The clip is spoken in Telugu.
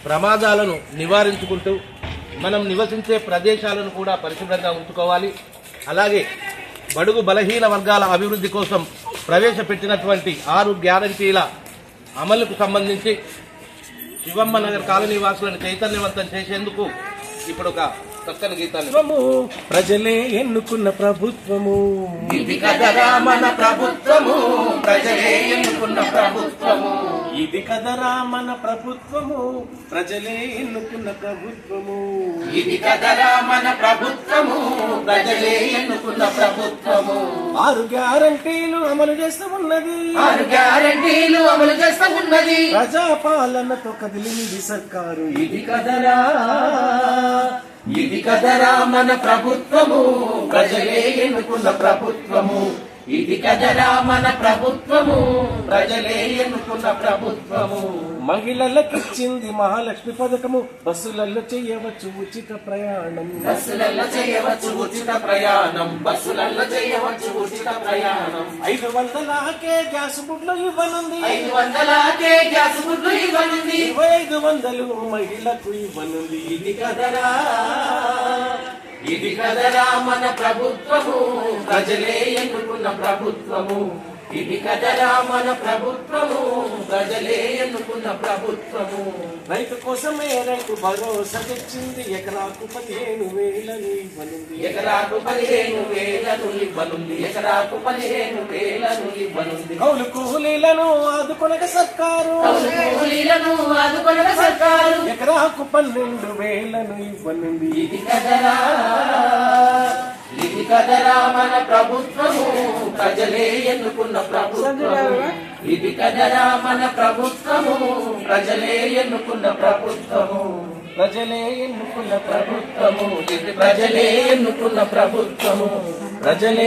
ప్రమాదాలను నివారించుకుంటూ మనం నివసించే ప్రదేశాలను కూడా పరిశుభ్రంగా ఉంచుకోవాలి. అలాగే బడుగు బలహీన వర్గాల అభివృద్ధి కోసం ప్రవేశపెట్టినటువంటి 6 గ్యారంటీల అమలుకు సంబంధించి శివమ్మ నగర్ కాలనీ వాసులను చైతన్యవంతం చేసేందుకు ఇప్పుడు ఒక చక్కని గీతాన్ని. ప్రజలే ఎన్నుకున్న ప్రభుత్వము, ఇది కదరా మన ప్రభుత్వము, ప్రజలే ఎన్నుకున్న ప్రభుత్వము, ఇది కదరా మన ప్రభుత్వము, ప్రజలే ఎన్నుకున్న ప్రభుత్వము, ఇది కదరా మన ప్రభుత్వము, ప్రజలే ఎన్నుకున్న ప్రభుత్వము. 6 గ్యారంటీలు అమలు చేస్తూ ఉన్నది, 6 గ్యారంటీలు అమలు చేస్తూ ఉన్నది, ప్రజాపాలనతో కదిలింది సర్కారు. ఇది కదరా, ఇది కదరా మన ప్రభుత్వము, ప్రజలే ఎన్నుకున్న ప్రభుత్వము, ఇది కదరా మన ప్రభుత్వము, ప్రజలే ఎన్నుకున్న ప్రభుత్వము. మహిళలకిచ్చింది మహాలక్ష్మి పథకము, బస్సులలో చేయవచ్చు ఉచిత ప్రయాణం, బస్సులలో చేయవచ్చు ఉచిత ప్రయాణం, బస్సులలో చేయవచ్చు ఉచిత ప్రయాణం. 500కే గ్యాస్ బుడ్లు ఇవ్వనుంది, 500కే గ్యాస్ బుడ్లు ఇవ్వనుంది, 2500 మహిళకు ఇవ్వనుంది. ఇది కదరా, ఇది కదరా మన ప్రభుత్వము, ప్రజలే ఎన్నుకున్న ప్రభుత్వము, ఇది కదరా మన ప్రభుత్వము, ప్రజలే ఎన్నుకున్న ప్రభుత్వము. రైతు కోసమే రైతు భరోసా తెచ్చింది, ఎకరాకు 15,000 ఇవ్వనుంది, ఎకరాకు 15,000 ఇవ్వనుంది, ఎకరాకు 15,000 ఇవ్వనుంది. కౌలు కూలీలను ఆదుకొనక సర్కారు, కౌలు కూలీలను ఆదుకొనక సర్కారు, ఎకరాకు 12,000 ఇవ్వనుంది. ఇది కదరా, ఇది కదరా మన ప్రభుత్వము, ప్రజలే ఎన్నుకున్న ప్రభుత్వము, ఇది కదరా మన ప్రభుత్వము, ప్రజలే ఎన్నుకున్న ప్రభుత్వము, ప్రజలే ఎన్నుకున్న ప్రభుత్వము, ఇది ప్రజలే ఎన్నుకున్న ప్రభుత్వము, ప్రజలే